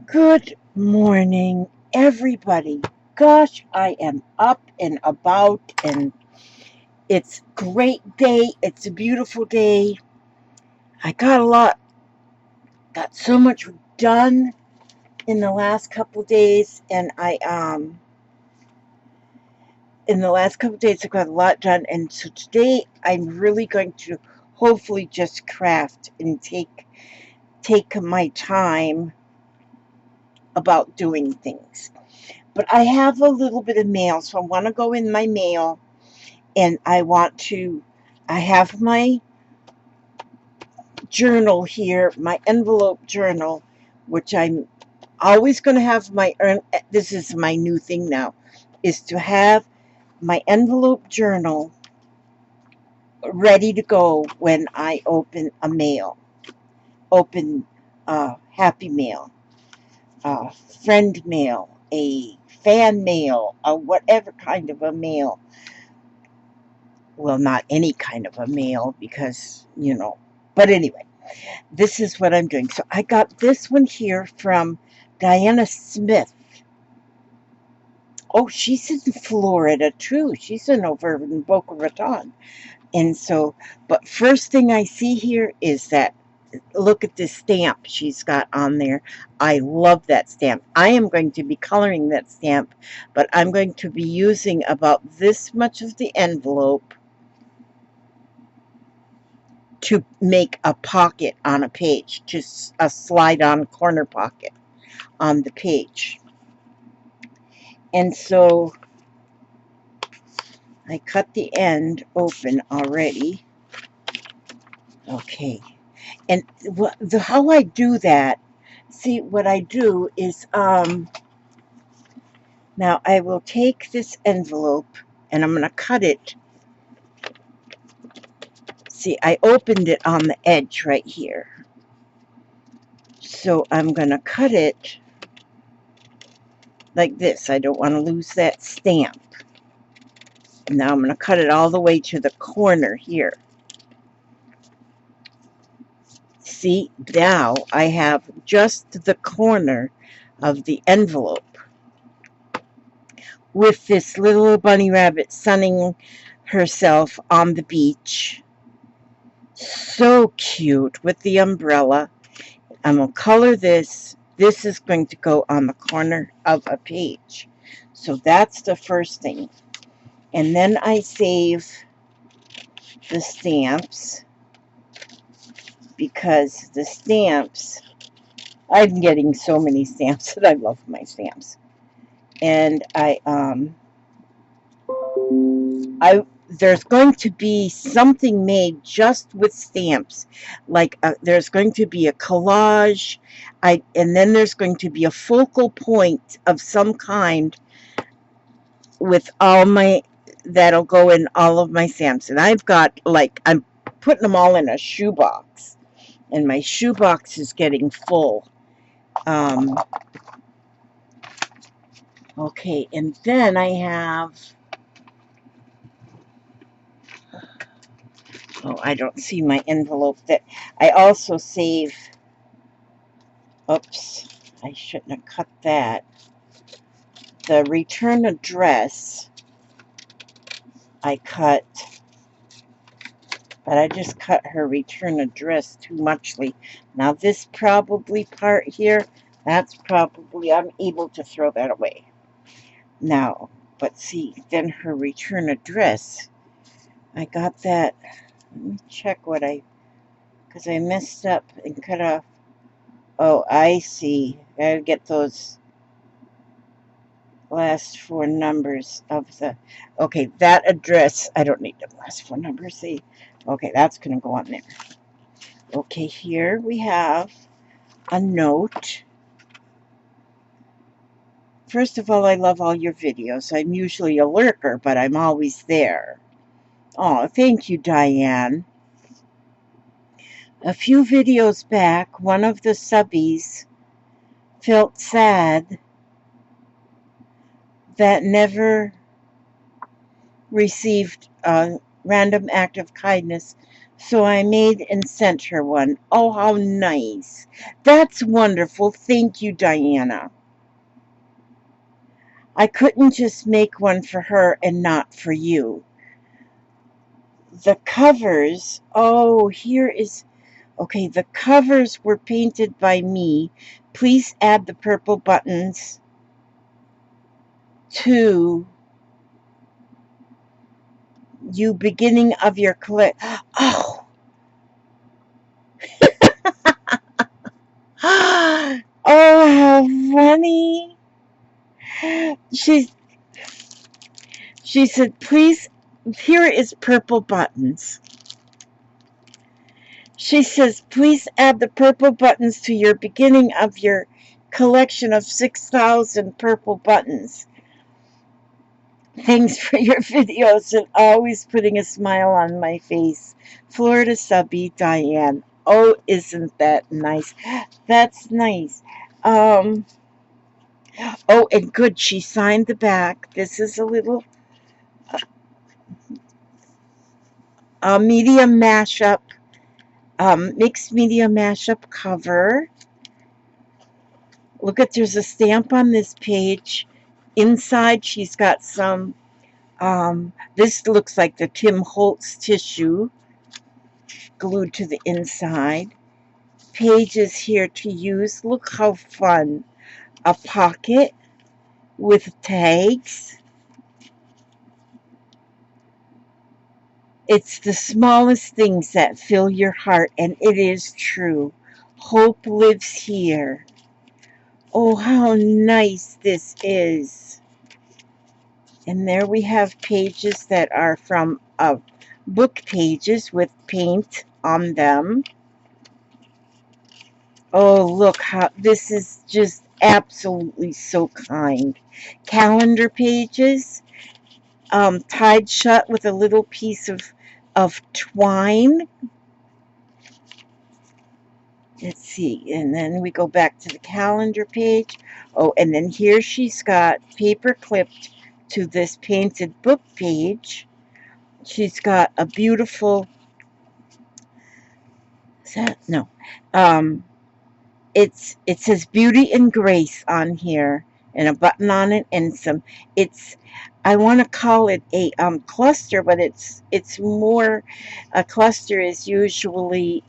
Good morning, everybody. Gosh, I am up and about, and it's a great day. It's a beautiful day. I got so much done in the last couple days, and in the last couple days, I got a lot done, and so today I'm really going to hopefully just craft and take my time about doing things. But I have a little bit of mail, so I want to go in my mail, and I have my journal here, my envelope journal, which I'm always going to have this is my new thing now, is to have my envelope journal ready to go when I open happy mail, friend mail, a fan mail, whatever kind of a mail. Well, not any kind of a mail because, but anyway, this is what I'm doing. So I got this one here from Diana Smith. Oh, she's in Florida too. She's over in Boca Raton. And so, but first thing I see here is that, look at this stamp she's got on there. I love that stamp. I am going to be coloring that stamp, but I'm going to be using about this much of the envelope to make a pocket on a page, just a slide-on corner pocket on the page. And so I cut the end open already. Okay. And how I do that, see, what I do is, now I will take this envelope and I'm going to cut it. See, I opened it on the edge right here. So I'm going to cut it like this. I don't want to lose that stamp. Now I'm going to cut it all the way to the corner here. See, now I have just the corner of the envelope with this little bunny rabbit sunning herself on the beach. So cute with the umbrella. I'm going to color this. This is going to go on the corner of a page. So that's the first thing. And then I save the stamps because the stamps, I'm getting so many stamps that I love my stamps. And there's going to be something made just with stamps. Like there's going to be a collage, and then there's going to be a focal point of some kind with that'll go in all of my stamps. And I've got, I'm putting them all in a shoebox, and my shoebox is getting full. Okay, and then I have, oh, I don't see my envelope. That I also save, oops, I shouldn't have cut that. The return address, I cut, but I just cut her return address too muchly. Now this probably part here, that's probably, I'm able to throw that away. Now, but see, then her return address, I got that, let me check because I messed up and cut off. Oh, I see. I gotta get those last four numbers of the, okay, that address, I don't need the last four numbers. See, okay, that's gonna go on there. Okay, here we have a note. First of all, I love all your videos. I'm usually a lurker, but I'm always there. Oh, thank you, Diane. A few videos back, one of the subbies felt sad that never received a random act of kindness So I made and sent her one. Oh, how nice. That's wonderful. Thank you, Diana. I couldn't just make one for her and not for you. The covers, oh, here is, okay, the covers were painted by me. Please add the purple buttons to you beginning of your collect. Oh, oh, how funny. She, she said, please, here is purple buttons. She says, please add the purple buttons to your beginning of your collection of 6,000 purple buttons. Thanks for your videos and always putting a smile on my face. Florida subby Diane. Oh, isn't that nice? That's nice. Um, oh, and good, she signed the back. This is a little media mashup, mixed media mashup cover. Look at, there's a stamp on this page. Inside, she's got some, this looks like the Tim Holtz tissue glued to the inside. Pages here to use. Look how fun. A pocket with tags. It's the smallest things that fill your heart, and it is true. Hope lives here. Oh, how nice this is. And there we have pages that are from book pages with paint on them. Oh, look how this is just absolutely so kind. Calendar pages, tied shut with a little piece of twine. Let's see, and then we go back to the calendar page. Oh, and then here she's got paper clipped to this painted book page. She's got a beautiful, is that, no, um, it says beauty and grace on here, and a button on it, and some, it's, I want to call it a cluster, but it's more, a cluster is usually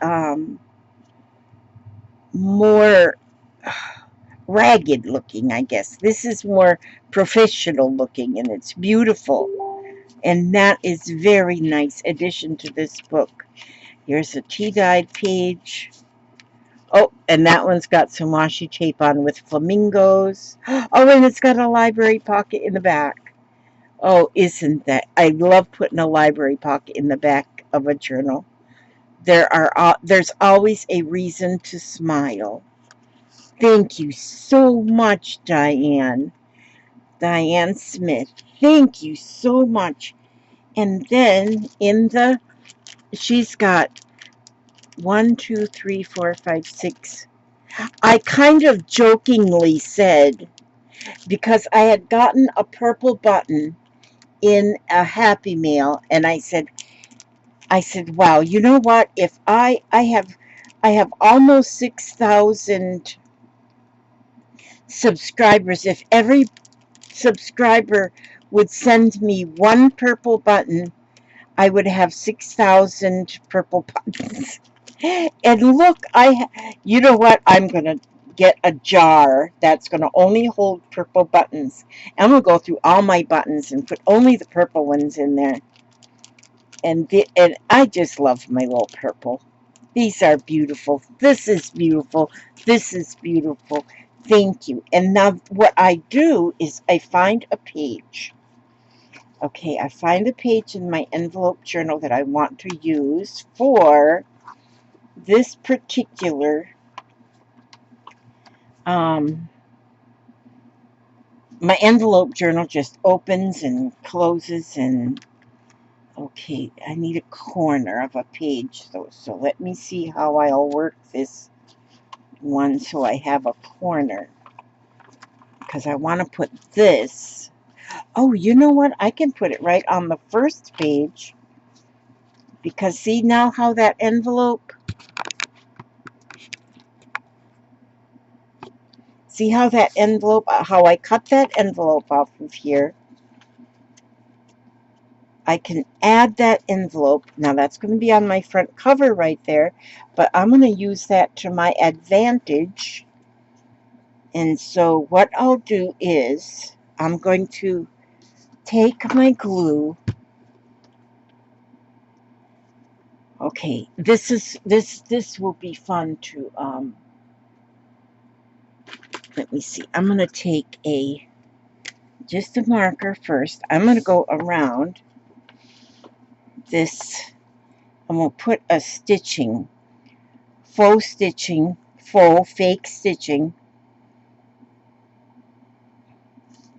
more ragged looking, I guess. This is more professional looking, and it's beautiful, and that is very nice addition to this book. Here's a tea-dyed page. Oh, and that one's got some washi tape on with flamingos. Oh, and it's got a library pocket in the back. Oh, isn't that? I love putting a library pocket in the back of a journal. There's always a reason to smile. Thank you so much, Diane. Diane Smith. Thank you so much. And then she's got 1, 2, 3, 4, 5, 6. I kind of jokingly said, because I had gotten a purple button in a Happy Mail, and I said, wow, you know what? If I have almost 6,000 subscribers. If every subscriber would send me one purple button, I would have 6,000 purple buttons. And look, you know what? I'm going to get a jar that's going to only hold purple buttons. I'm going to go through all my buttons and put only the purple ones in there. And I just love my little purple. These are beautiful. This is beautiful. This is beautiful. Thank you. And now what I do is I find a page. Okay, I find a page in my envelope journal that I want to use for this particular, my envelope journal just opens and closes, and okay, I need a corner of a page, so let me see how I'll work this one so I have a corner, because I want to put this. Oh, you know what? I can put it right on the first page Because see now how that envelope, see how that envelope, how I cut that envelope off of here. I can add that envelope. Now that's going to be on my front cover right there, but I'm going to use that to my advantage. And so what I'll do is I'm going to take my glue. Okay, this will be fun to let me see. I'm going to take just a marker first. I'm going to go around this. I'm going to put a stitching, faux fake stitching.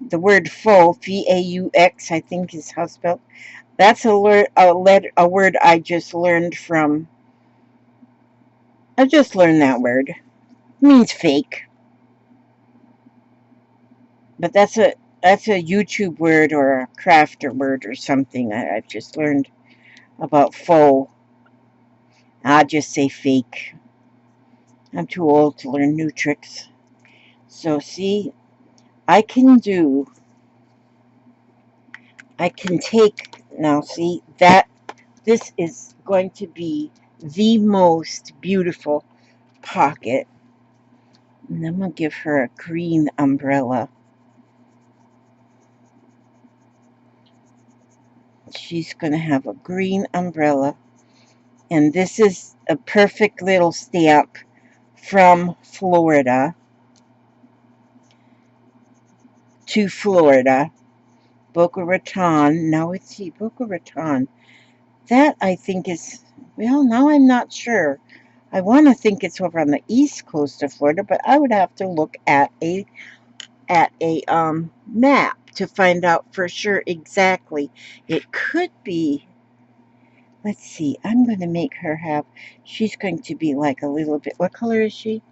The word faux, V-A-U-X, I think is how spelled. That's a word I just learned from. I just learned that word. It means fake. But that's a YouTube word or a crafter word or something I've just learned about faux. I'll just say fake. I'm too old to learn new tricks. So see, I can take, now see, that this is going to be the most beautiful pocket. And I'm going to give her a green umbrella. She's going to have a green umbrella. And this is a perfect little stamp from Florida to Florida. Boca Raton. Now let's see, Boca Raton. That I think is, well, now I'm not sure. I want to think it's over on the east coast of Florida, but I would have to look at a map to find out for sure exactly. It could be, let's see, I'm going to make her have, she's going to be like a little bit, what color is she?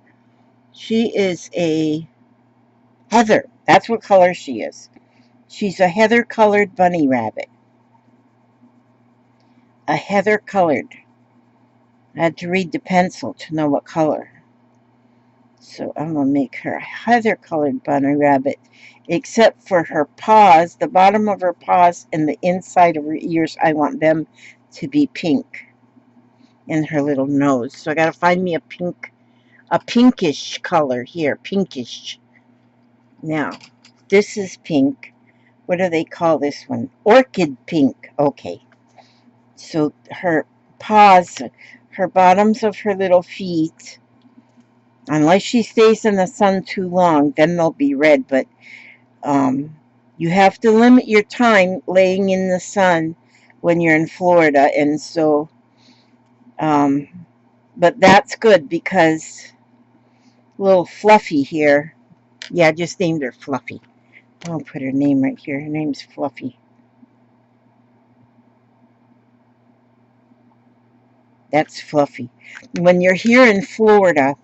She is a heather. That's what color she is. She's a heather colored bunny rabbit. A heather colored. I had to read the pencil to know what color. So I'm going to make her a heather colored bunny rabbit, except for her paws, the bottom of her paws and the inside of her ears. I want them to be pink, and her little nose. So I got to find me a pinkish color here, pinkish. Now, this is pink. What do they call this one? Orchid pink. Okay. So her paws, her bottoms of her little feet, unless she stays in the sun too long, then they'll be red. But you have to limit your time laying in the sun when you're in Florida. And so, but that's good because little Fluffy here, yeah, I just named her Fluffy. I'll put her name right here. Her name's Fluffy. That's Fluffy. When you're here in Florida,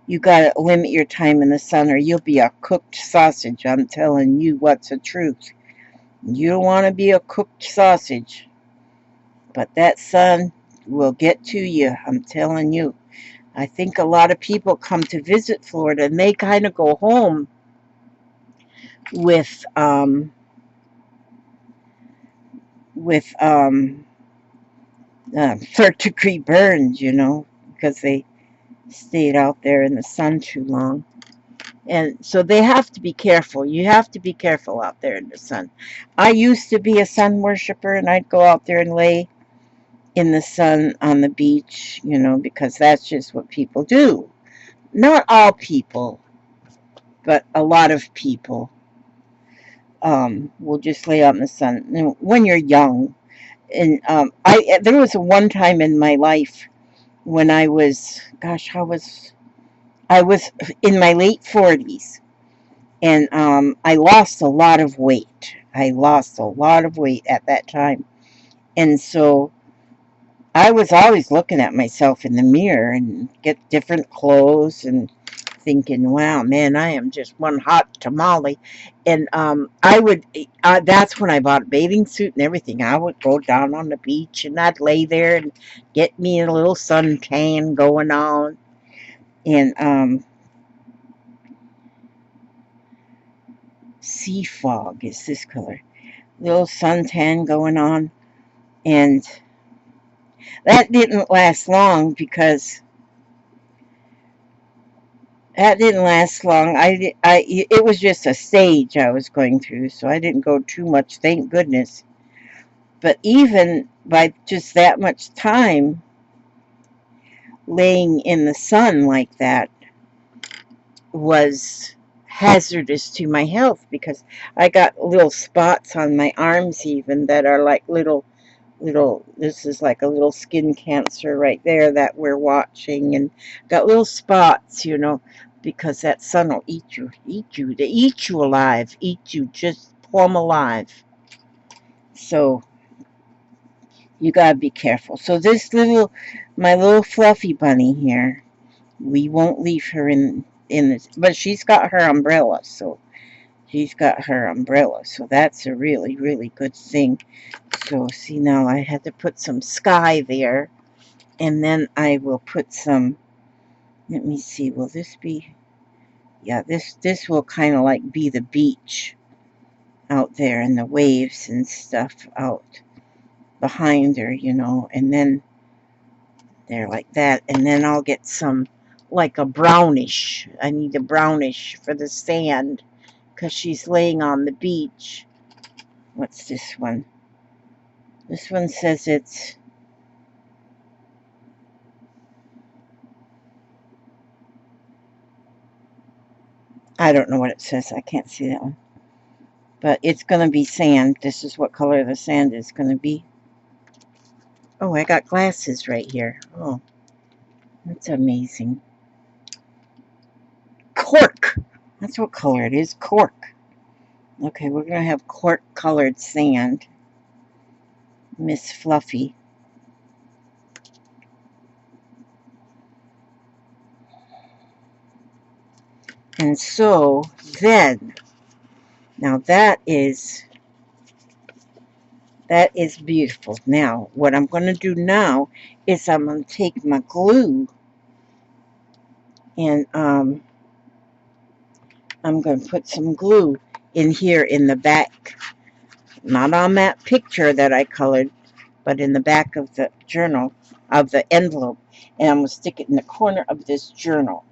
you gotta limit your time in the sun or you'll be a cooked sausage. I'm telling you what's the truth. You don't want to be a cooked sausage. But that sun will get to you. I'm telling you. I think a lot of people come to visit Florida and they kind of go home with third-degree burns, you know, because they stayed out there in the sun too long. And so they have to be careful. You have to be careful out there in the sun. I used to be a sun worshiper, and I'd go out there and lay in the sun on the beach, you know, because that's just what people do. Not all people, but a lot of people will just lay out in the sun when you're young. And there was a one time in my life when I was, gosh, I was in my late 40s, and I lost a lot of weight. I lost a lot of weight at that time, and so I was always looking at myself in the mirror and get different clothes and thinking, wow, man, I am just one hot tamale. And that's when I bought a bathing suit and everything. I would go down on the beach and I'd lay there and get me a little suntan going on. And sea fog is this color. Little suntan going on. And that didn't last long because that didn't last long. It was just a stage I was going through, so I didn't go too much, thank goodness. But even by just that much time laying in the sun like that was hazardous to my health because I got little spots on my arms even that are like this is like a little skin cancer right there that we're watching, and got little spots, because that sun will they eat you alive, eat you just plumb alive. So you gotta be careful. So my little fluffy bunny here, we won't leave her in this, but she's got her umbrella, so that's a really, really good thing. So see, now I had to put some sky there, and then I will put some, let me see, will this be, yeah, this will kind of like be the beach out there and the waves and stuff out behind her, and then they're like that, and then I'll get some like a brownish. I need a brownish for the sand because she's laying on the beach. What's this one? This one says it's, I don't know what it says. I can't see that one. But it's going to be sand. This is what color the sand is going to be. Oh, I got glasses right here. Oh, that's amazing. Cork. That's what color it is. Cork. Okay, we're going to have cork colored sand. Miss Fluffy. And so then, now that is beautiful. Now, what I'm going to do now is I'm going to take my glue and I'm going to put some glue in here in the back. Not on that picture that I colored, but in the back of the journal, of the envelope. And I'm going to stick it in the corner of this journal.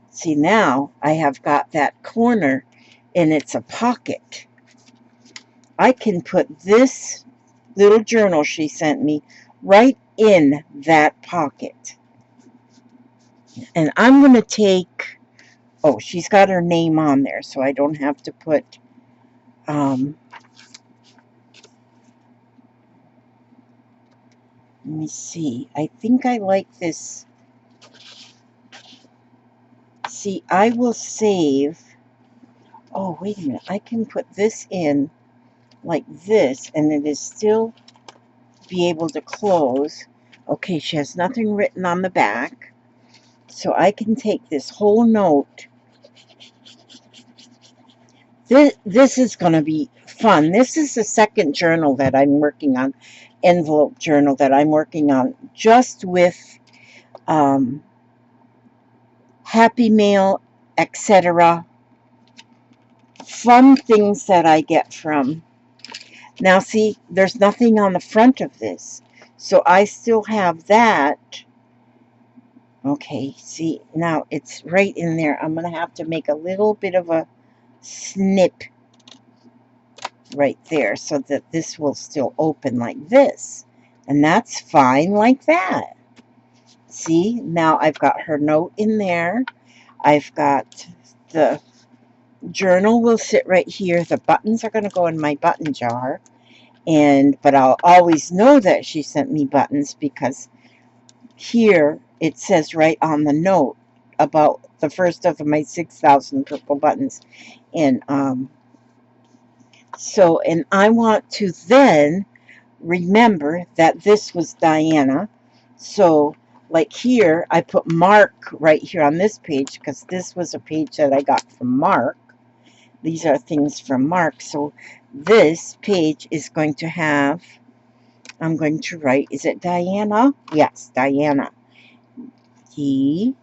See, now I have got that corner and it's a pocket. I can put this little journal she sent me right in that pocket. And I'm going to take, oh, she's got her name on there, so I don't have to put, let me see. I think I like this. See, I will save, oh, wait a minute. I can put this in like this, and it is still be able to close. Okay, she has nothing written on the back. So I can take this whole note. This is going to be fun. This is the second journal that I'm working on, envelope journal that I'm working on, just with Happy Mail, etc. Fun things that I get from. Now see, there's nothing on the front of this. So I still have that. Okay, see, now it's right in there. I'm going to have to make a little bit of a snip right there so that this will still open like this. And that's fine like that. See, now I've got her note in there. I've got the journal will sit right here. The buttons are going to go in my button jar. But I'll always know that she sent me buttons because here it says right on the note about the first of my 6,000 purple buttons. And and I want to then remember that this was Diana. So like here, I put Mark right here on this page because this was a page that I got from Mark. These are things from Mark. So this page is going to have, I'm going to write, is it Diana? Yes, Diana. D-I-A-N-A.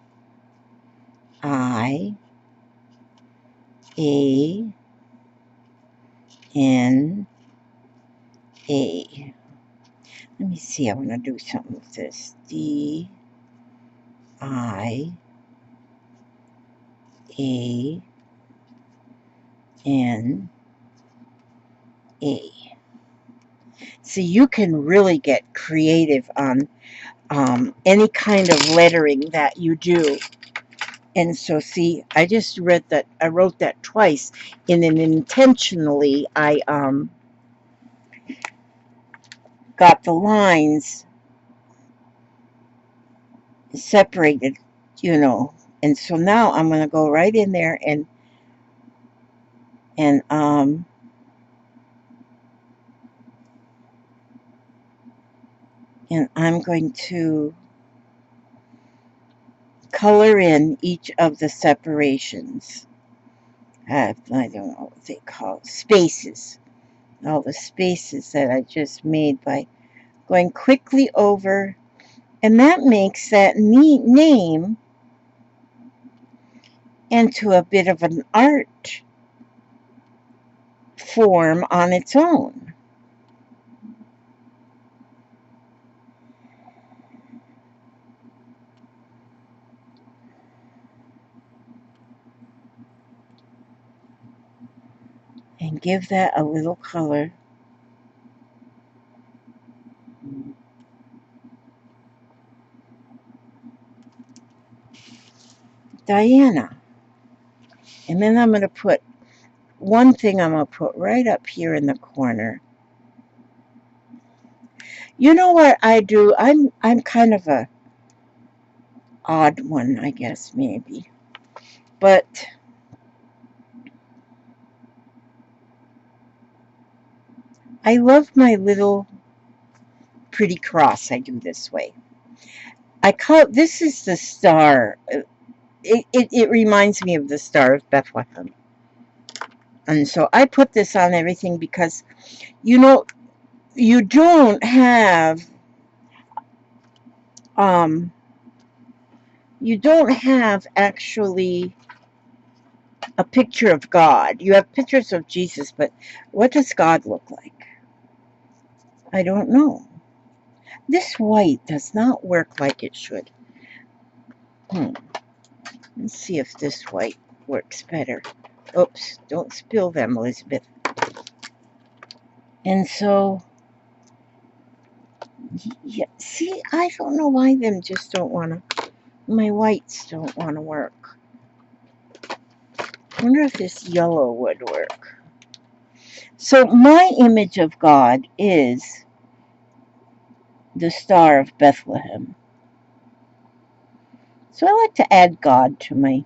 Let me see, I want to do something with this. D-I-A-N-A. See, you can really get creative on any kind of lettering that you do. And so, see, I just read that, I wrote that twice, and then intentionally I got the lines separated, you know. And so now I'm going to go right in there and I'm going to color in each of the separations. I don't know what they call it, spaces. All the spaces that I just made by going quickly over. And that makes that neat name into a bit of an art form on its own. And give that a little color. Diana. And then I'm going to put one thing, I'm going to put right up here in the corner. You know what I do? I'm kind of a odd one, I guess, maybe. But I love my little pretty cross I do this way. I call it, this is the star. It reminds me of the Star of Bethlehem. And so I put this on everything because, you know, you don't have actually a picture of God. You have pictures of Jesus, but what does God look like? I don't know. This white does not work like it should. Let's see if this white works better. Oops, don't spill them, Elizabeth. And so, yeah, see, I don't know why them just don't want to, my whites don't want to work. I wonder if this yellow would work. So my image of God is the Star of Bethlehem. So I like to add God to my,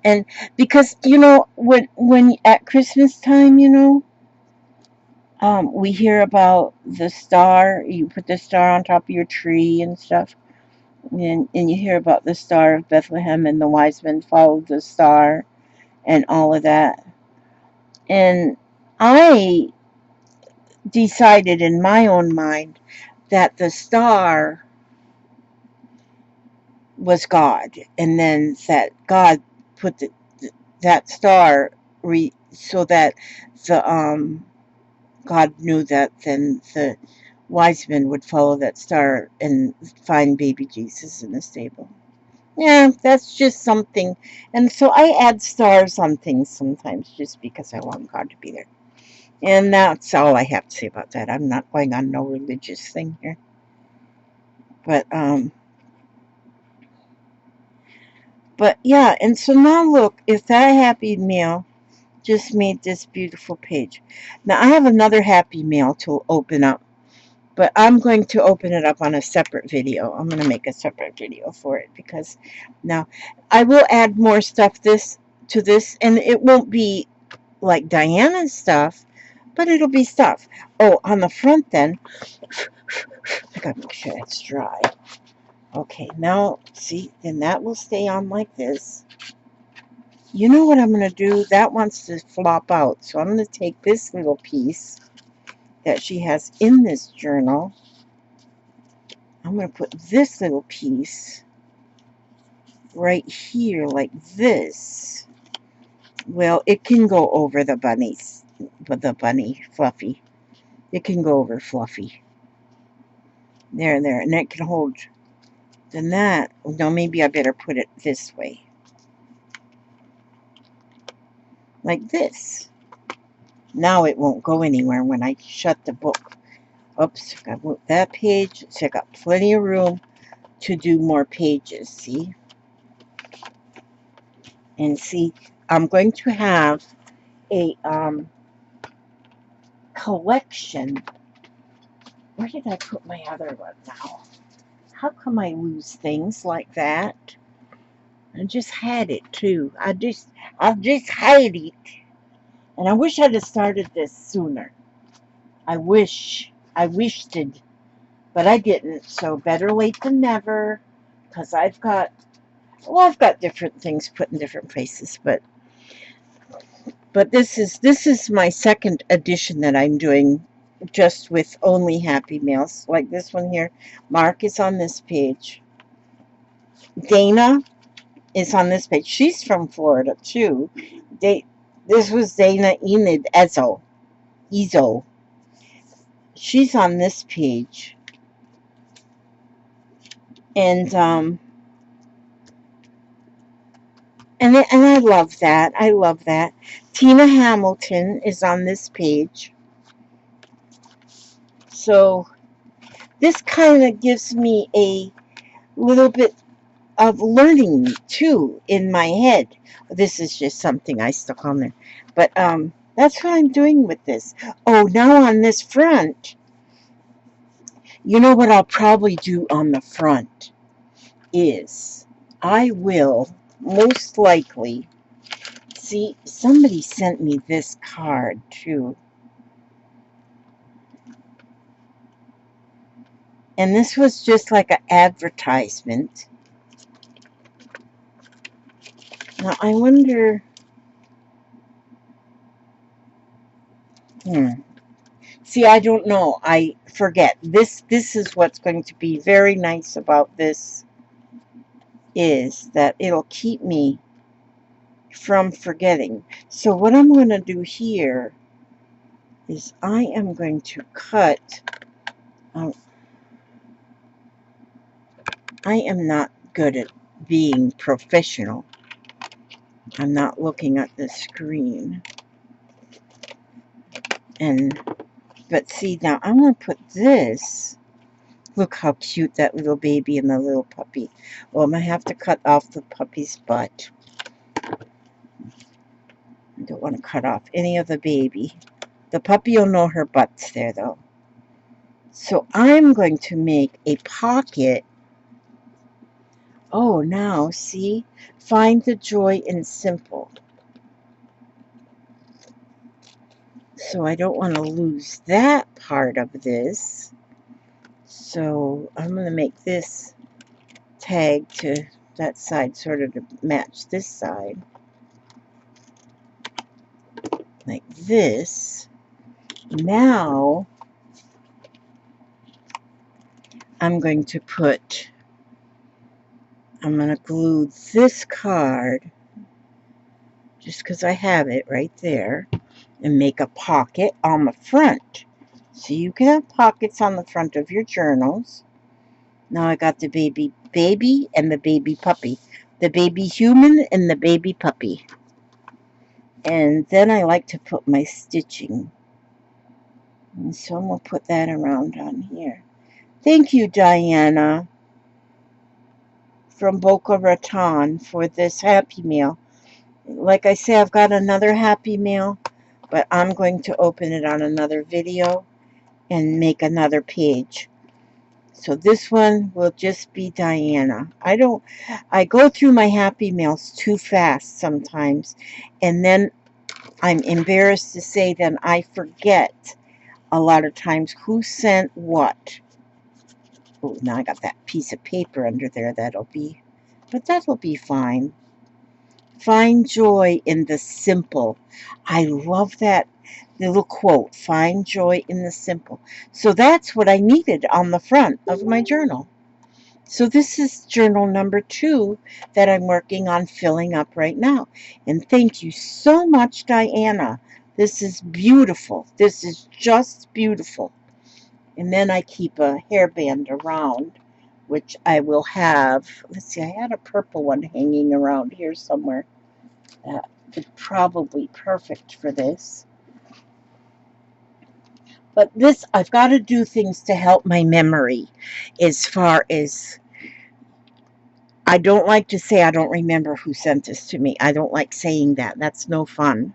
and because, you know, when at Christmas time, you know, we hear about the star. You put the star on top of your tree and stuff, and you hear about the Star of Bethlehem, and the wise men followed the star, and all of that. And I decided in my own mind that the star was God, and then that God put that star so that the God knew that then the wise men would follow that star and find baby Jesus in the stable. Yeah, that's just something. And so I add stars on things sometimes just because I want God to be there. And that's all I have to say about that. I'm not going on no religious thing here. But yeah, and so now look, if that Happy Meal just made this beautiful page. Now I have another Happy Meal to open up, but I'm going to open it up on a separate video. I'm going to make a separate video for it because now I will add more stuff to this, and it won't be like Diana's stuff, but it'll be stuff. Oh, on the front then, I gotta make sure it's dry. Okay, now, see, then that will stay on like this. You know what I'm going to do? That wants to flop out. So I'm going to take this little piece that she has in this journal. I'm going to put this little piece right here like this. Well, it can go over the bunnies, the bunny, Fluffy. It can go over Fluffy. There, and it can hold. Then that, no, maybe I better put it this way. Like this. Now it won't go anywhere when I shut the book. Oops, I moved that page. So I got plenty of room to do more pages, see? And see, I'm going to have a collection. Where did I put my other one now? How come I lose things like that? I just had it too. I just had it. And I wish I'd have started this sooner. I wished it, but I didn't. So better late than never, because I've got different things put in different places, but this is my second edition that I'm doing just with only Happy Meals. Like this one here. Mark is on this page. Dana is on this page. She's from Florida too. This was Dana Enid Ezo. She's on this page. And I love that. I love that. Tina Hamilton is on this page. So this kind of gives me a little bit of learning too in my head. This is just something I stuck on there. But that's what I'm doing with this. Oh, now on this front, you know what I'll probably do on the front is I will most likely, see, somebody sent me this card too. And this was just like an advertisement. Now I wonder, see, I don't know. I forget. This is what's going to be very nice about this, is that it'll keep me from forgetting. So what I'm going to do here is I am going to cut. I am not good at being professional. I'm not looking at the screen. But see, now I'm going to put this. Look how cute that little baby and the little puppy. Well, I'm going to have to cut off the puppy's butt. I don't want to cut off any of the baby. The puppy will know her butt's there, though. So I'm going to make a pocket. Oh, now, see? Find the joy in simple. So I don't want to lose that part of this. So I'm going to make this tag to that side sort of to match this side. Like this. Now I'm going to glue this card, just because I have it right there, and make a pocket on the front. So you can have pockets on the front of your journals. Now I got the baby and the baby puppy. The baby human and the baby puppy. And then I like to put my stitching. And so I'm going to put that around on here. Thank you, Diana, from Boca Raton, for this Happy Meal. Like I say, I've got another Happy Meal, but I'm going to open it on another video and make another page. So this one will just be Diana. I go through my Happy Meals too fast sometimes, and then I'm embarrassed to say that I forget a lot of times who sent what. Oh, now I got that piece of paper under there. But that'll be fine. Find joy in the simple. I love that little quote. Find joy in the simple. So that's what I needed on the front of my journal. So this is journal number 2 that I'm working on filling up right now. And thank you so much, Diana. This is beautiful. This is just beautiful. And then I keep a hairband around, which I will have. Let's see, I had a purple one hanging around here somewhere. Is probably perfect for this. But this, I've got to do things to help my memory as far as, I don't like to say I don't remember who sent this to me. I don't like saying that. That's no fun.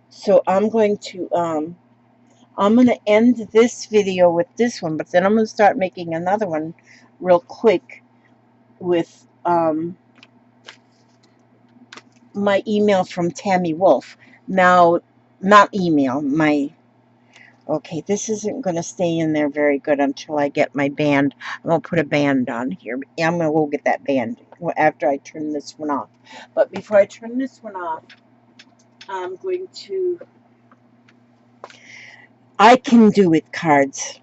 So I'm going to end this video with this one, but then I'm going to start making another one real quick with my email from Tammy Wolf. Now, not email, okay, this isn't going to stay in there very good until I get my band. I'm going to put a band on here. I'm going to go get that band after I turn this one off. But before I turn this one off, I'm going to, I can do it cards.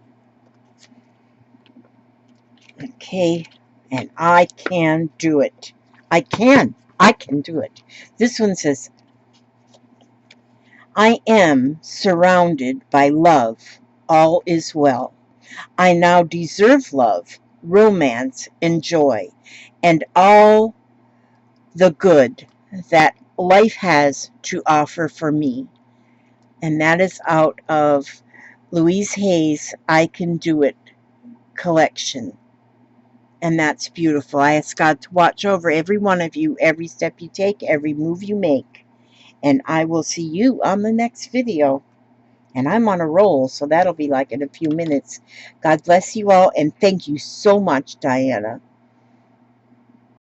Okay, and I can do it. I can do it. This one says, I am surrounded by love. All is well. I now deserve love, romance, and joy, and all the good that life has to offer for me. And that is out of Louise Hay's I Can Do It collection. And that's beautiful. I ask God to watch over every one of you, every step you take, every move you make. And I will see you on the next video. And I'm on a roll, so that'll be like in a few minutes. God bless you all, and thank you so much, Diana.